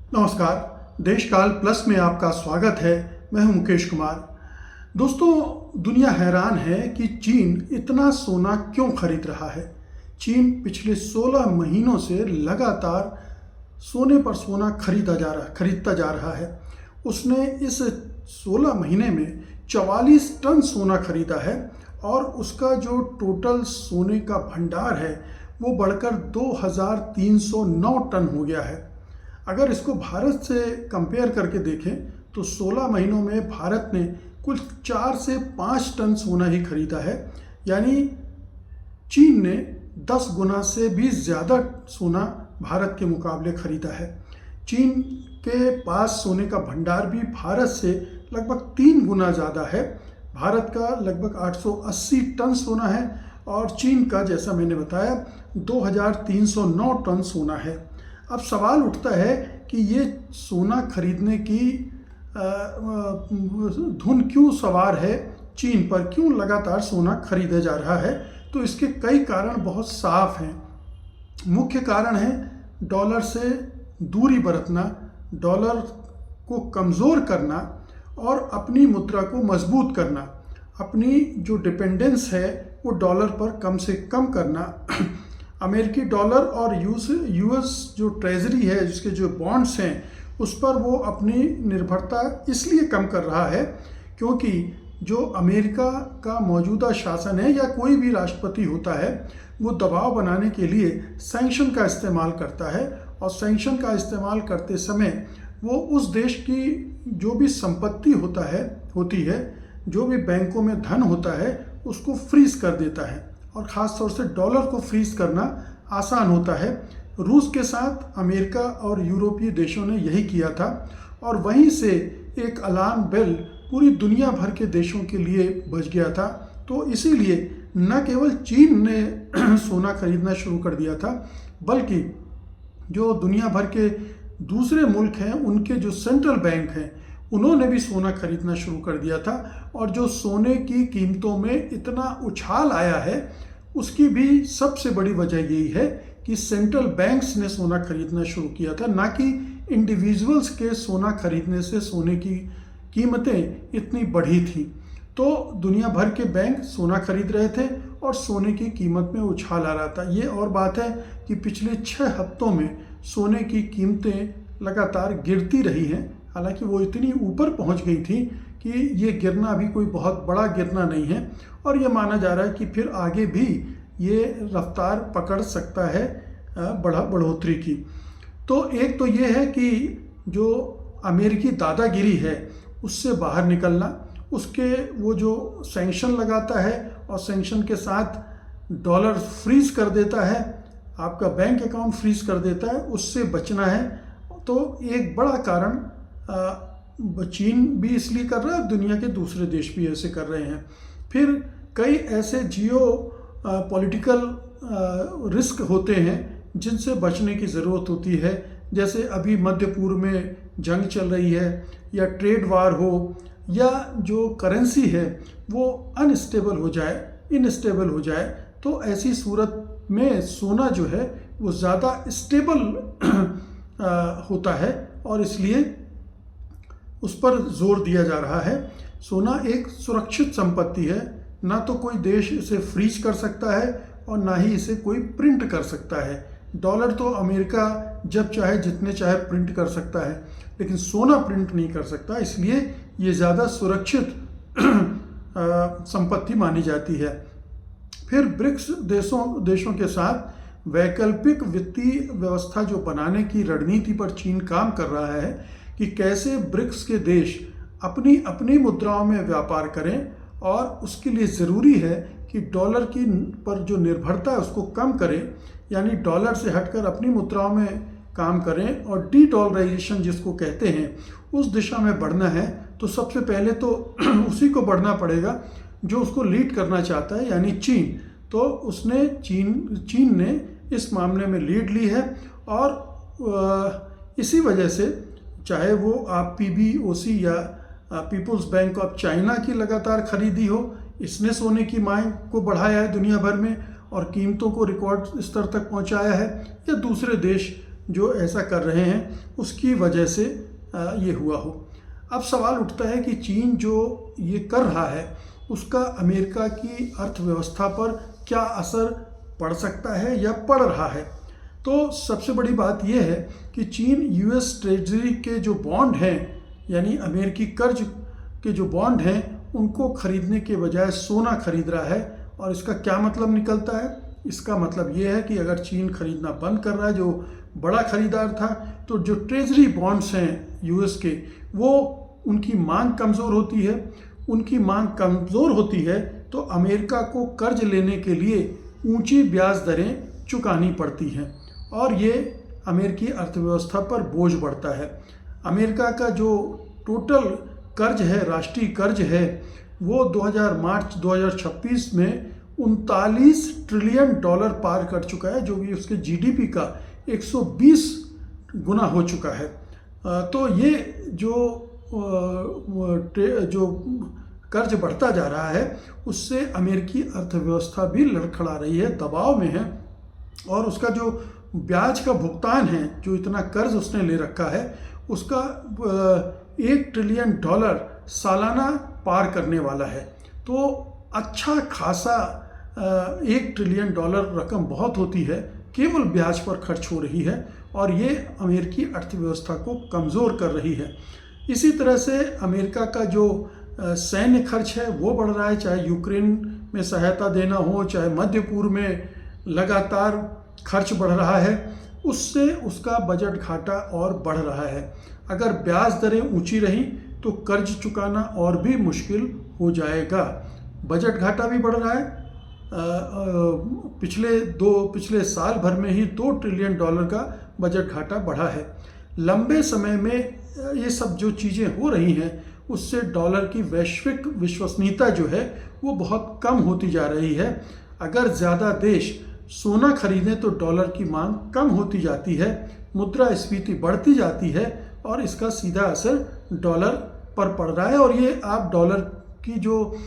नमस्कार। देशकाल प्लस में आपका स्वागत है। मैं हूं मुकेश कुमार। दोस्तों, दुनिया हैरान है कि चीन इतना सोना क्यों खरीद रहा है। चीन पिछले 16 महीनों से लगातार सोने पर सोना खरीदता जा रहा है। उसने इस 16 महीने में 44 टन सोना खरीदा है और उसका जो टोटल सोने का भंडार है वो बढ़कर 2309 टन हो गया है। अगर इसको भारत से कंपेयर करके देखें तो 16 महीनों में भारत ने कुल 4 से 5 टन सोना ही खरीदा है। यानी चीन ने 10 गुना से भी ज़्यादा सोना भारत के मुकाबले खरीदा है। चीन के पास सोने का भंडार भी भारत से लगभग 3 गुना ज़्यादा है। भारत का लगभग 880 टन सोना है और चीन का, जैसा मैंने बताया, 2309 टन सोना है। अब सवाल उठता है कि ये सोना खरीदने की धुन क्यों सवार है चीन पर, क्यों लगातार सोना खरीदा जा रहा है। तो इसके कई कारण बहुत साफ हैं। मुख्य कारण है डॉलर से दूरी बरतना, डॉलर को कमज़ोर करना और अपनी मुद्रा को मजबूत करना, अपनी जो डिपेंडेंस है वो डॉलर पर कम से कम करना। अमेरिकी डॉलर और यूएस जो ट्रेजरी है, जिसके जो बॉन्ड्स हैं, उस पर वो अपनी निर्भरता इसलिए कम कर रहा है क्योंकि जो अमेरिका का मौजूदा शासन है या कोई भी राष्ट्रपति होता है वो दबाव बनाने के लिए सैंक्शन का इस्तेमाल करता है और सैंक्शन का इस्तेमाल करते समय वो उस देश की जो भी संपत्ति होती है, जो भी बैंकों में धन होता है, उसको फ्रीज कर देता है। और ख़ास तौर से डॉलर को फ्रीज करना आसान होता है। रूस के साथ अमेरिका और यूरोपीय देशों ने यही किया था और वहीं से एक अलार्म बेल पूरी दुनिया भर के देशों के लिए बज गया था। तो इसीलिए न केवल चीन ने सोना खरीदना शुरू कर दिया था, बल्कि जो दुनिया भर के दूसरे मुल्क हैं, उनके जो सेंट्रल बैंक हैं, उन्होंने भी सोना खरीदना शुरू कर दिया था। और जो सोने की कीमतों में इतना उछाल आया है उसकी भी सबसे बड़ी वजह यही है कि सेंट्रल बैंक्स ने सोना खरीदना शुरू किया था, ना कि इंडिविजुअल्स के सोना खरीदने से सोने की कीमतें इतनी बढ़ी थी। तो दुनिया भर के बैंक सोना खरीद रहे थे और सोने की कीमत में उछाल आ रहा था। ये और बात है कि पिछले 6 हफ्तों में सोने की कीमतें लगातार गिरती रही हैं। हालांकि वो इतनी ऊपर पहुंच गई थी कि ये गिरना भी कोई बहुत बड़ा गिरना नहीं है और ये माना जा रहा है कि फिर आगे भी ये रफ्तार पकड़ सकता है बढ़ोतरी की। तो एक तो ये है कि जो अमेरिकी दादागिरी है उससे बाहर निकलना, उसके वो जो सैंक्शन लगाता है और सैंक्शन के साथ डॉलर फ्रीज कर देता है, आपका बैंक अकाउंट फ्रीज कर देता है, उससे बचना है। तो एक बड़ा कारण चीन भी इसलिए कर रहा है, दुनिया के दूसरे देश भी ऐसे कर रहे हैं। फिर कई ऐसे जियो पॉलिटिकल रिस्क होते हैं जिनसे बचने की ज़रूरत होती है। जैसे अभी मध्य पूर्व में जंग चल रही है, या ट्रेड वार हो, या जो करेंसी है वो इनस्टेबल हो जाए। तो ऐसी सूरत में सोना जो है वो ज़्यादा स्टेबल होता है और इसलिए उस पर जोर दिया जा रहा है। सोना एक सुरक्षित संपत्ति है, ना तो कोई देश इसे फ्रीज कर सकता है और ना ही इसे कोई प्रिंट कर सकता है। डॉलर तो अमेरिका जब चाहे जितने चाहे प्रिंट कर सकता है, लेकिन सोना प्रिंट नहीं कर सकता, इसलिए ये ज़्यादा सुरक्षित संपत्ति मानी जाती है। फिर ब्रिक्स देशों के साथ वैकल्पिक वित्तीय व्यवस्था जो बनाने की रणनीति पर चीन काम कर रहा है कि कैसे ब्रिक्स के देश अपनी अपनी मुद्राओं में व्यापार करें, और उसके लिए ज़रूरी है कि डॉलर की पर जो निर्भरता है उसको कम करें, यानी डॉलर से हटकर अपनी मुद्राओं में काम करें और डी डॉलराइजेशन जिसको कहते हैं उस दिशा में बढ़ना है। तो सबसे पहले तो उसी को बढ़ना पड़ेगा जो उसको लीड करना चाहता है, यानी चीन। तो चीन ने इस मामले में लीड ली है और इसी वजह से चाहे वो आप PBOC या पीपुल्स बैंक ऑफ चाइना की लगातार खरीदी हो, इसने सोने की मांग को बढ़ाया है दुनिया भर में और कीमतों को रिकॉर्ड स्तर तक पहुंचाया है, या दूसरे देश जो ऐसा कर रहे हैं उसकी वजह से ये हुआ हो। अब सवाल उठता है कि चीन जो ये कर रहा है उसका अमेरिका की अर्थव्यवस्था पर क्या असर पड़ सकता है या पड़ रहा है। तो सबसे बड़ी बात यह है कि चीन यूएस ट्रेजरी के जो बॉन्ड हैं, यानी अमेरिकी कर्ज के जो बॉन्ड हैं, उनको खरीदने के बजाय सोना खरीद रहा है। और इसका क्या मतलब निकलता है? इसका मतलब ये है कि अगर चीन खरीदना बंद कर रहा है, जो बड़ा खरीदार था, तो जो ट्रेजरी बॉन्ड्स हैं यूएस के, वो उनकी मांग कमज़ोर होती है। उनकी मांग कमज़ोर होती है तो अमेरिका को कर्ज लेने के लिए ऊंची ब्याज दरें चुकानी पड़ती हैं और ये अमेरिकी अर्थव्यवस्था पर बोझ बढ़ता है। अमेरिका का जो टोटल कर्ज है, राष्ट्रीय कर्ज है, वो मार्च 2026 में 39 ट्रिलियन डॉलर पार कर चुका है, जो कि उसके जीडीपी का 120 गुना हो चुका है। तो ये जो कर्ज बढ़ता जा रहा है उससे अमेरिकी अर्थव्यवस्था भी लड़खड़ा रही है, दबाव में है। और उसका जो ब्याज का भुगतान है, जो इतना कर्ज उसने ले रखा है, उसका 1 ट्रिलियन डॉलर सालाना पार करने वाला है। तो अच्छा खासा 1 ट्रिलियन डॉलर रकम बहुत होती है, केवल ब्याज पर खर्च हो रही है और ये अमेरिकी अर्थव्यवस्था को कमज़ोर कर रही है। इसी तरह से अमेरिका का जो सैन्य खर्च है वो बढ़ रहा है, चाहे यूक्रेन में सहायता देना हो, चाहे मध्य पूर्व में लगातार खर्च बढ़ रहा है, उससे उसका बजट घाटा और बढ़ रहा है। अगर ब्याज दरें ऊंची रहीं तो कर्ज चुकाना और भी मुश्किल हो जाएगा। बजट घाटा भी बढ़ रहा है। पिछले साल भर में ही 2 ट्रिलियन डॉलर का बजट घाटा बढ़ा है। लंबे समय में ये सब जो चीज़ें हो रही हैं उससे डॉलर की वैश्विक विश्वसनीयता जो है वो बहुत कम होती जा रही है। अगर ज़्यादा देश सोना खरीदें तो डॉलर की मांग कम होती जाती है, मुद्रास्फीति बढ़ती जाती है और इसका सीधा असर डॉलर पर पड़ रहा है। और ये आप डॉलर की जो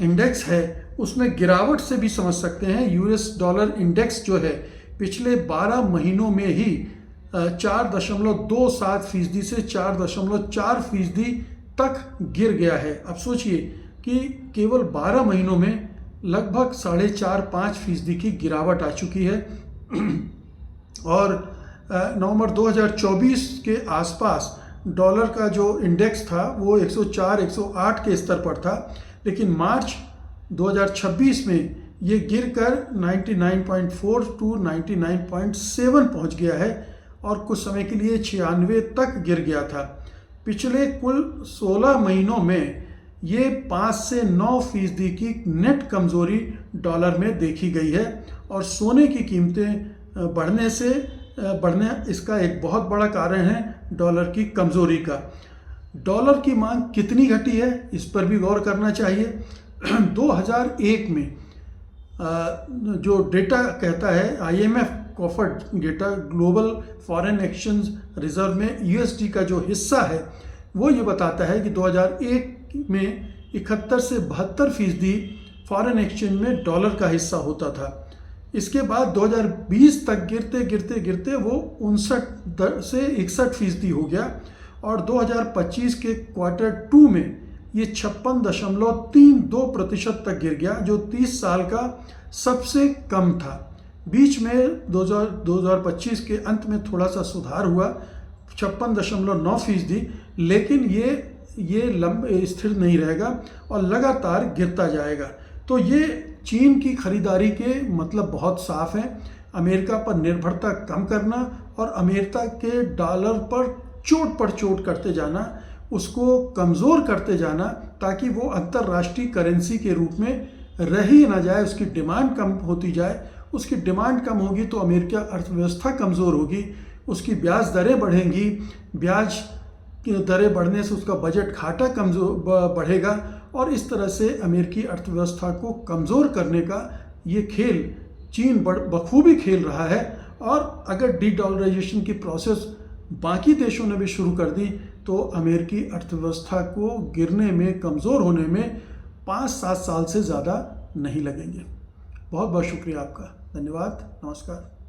इंडेक्स है उसमें गिरावट से भी समझ सकते हैं। यूएस डॉलर इंडेक्स जो है पिछले 12 महीनों में ही 4.27% से 4.4% तक गिर गया है। अब सोचिए कि केवल 12 महीनों में लगभग 4.5-5% की गिरावट आ चुकी है। और नवंबर 2024 के आसपास डॉलर का जो इंडेक्स था वो 104-108 के स्तर पर था, लेकिन मार्च 2026 में ये गिरकर 99.4 टू 99.7 पहुंच गया है और कुछ समय के लिए 96 तक गिर गया था। पिछले कुल 16 महीनों में ये 5 से 9% की नेट कमज़ोरी डॉलर में देखी गई है और सोने की कीमतें बढ़ने इसका एक बहुत बड़ा कारण है डॉलर की कमज़ोरी का। डॉलर की मांग कितनी घटी है इस पर भी गौर करना चाहिए। 2001 में जो डेटा कहता है, IMF offered data, global foreign exchange reserve में यूएसडी का जो हिस्सा है वो ये बताता है कि 2001 में 71 से 72% फॉरेन एक्सचेंज में डॉलर का हिस्सा होता था। इसके बाद 2020 तक गिरते वो 59 से 61% हो गया और 2025 के Q2 में ये 56.32% तक गिर गया, जो 30 साल का सबसे कम था। बीच में 2025 के अंत में थोड़ा सा सुधार हुआ 56.9%, लेकिन ये लंबे स्थिर नहीं रहेगा और लगातार गिरता जाएगा। तो ये चीन की खरीदारी के मतलब बहुत साफ हैं, अमेरिका पर निर्भरता कम करना और अमेरिका के डॉलर पर चोट करते जाना, उसको कमज़ोर करते जाना ताकि वो अंतर्राष्ट्रीय करेंसी के रूप में रह ही ना जाए, उसकी डिमांड कम होती जाए। उसकी डिमांड कम होगी तो अमेरिका अर्थव्यवस्था कमज़ोर होगी, उसकी ब्याज दरें बढ़ेंगी, ब्याज की दरें बढ़ने से उसका बजट घाटा बढ़ेगा और इस तरह से अमेरिकी अर्थव्यवस्था को कमज़ोर करने का ये खेल चीन बखूबी खेल रहा है। और अगर डी-डॉलराइजेशन की प्रोसेस बाकी देशों ने भी शुरू कर दी तो अमेरिकी अर्थव्यवस्था को गिरने में, कमज़ोर होने में 5-7 साल से ज़्यादा नहीं लगेंगे। बहुत बहुत शुक्रिया आपका। धन्यवाद। नमस्कार।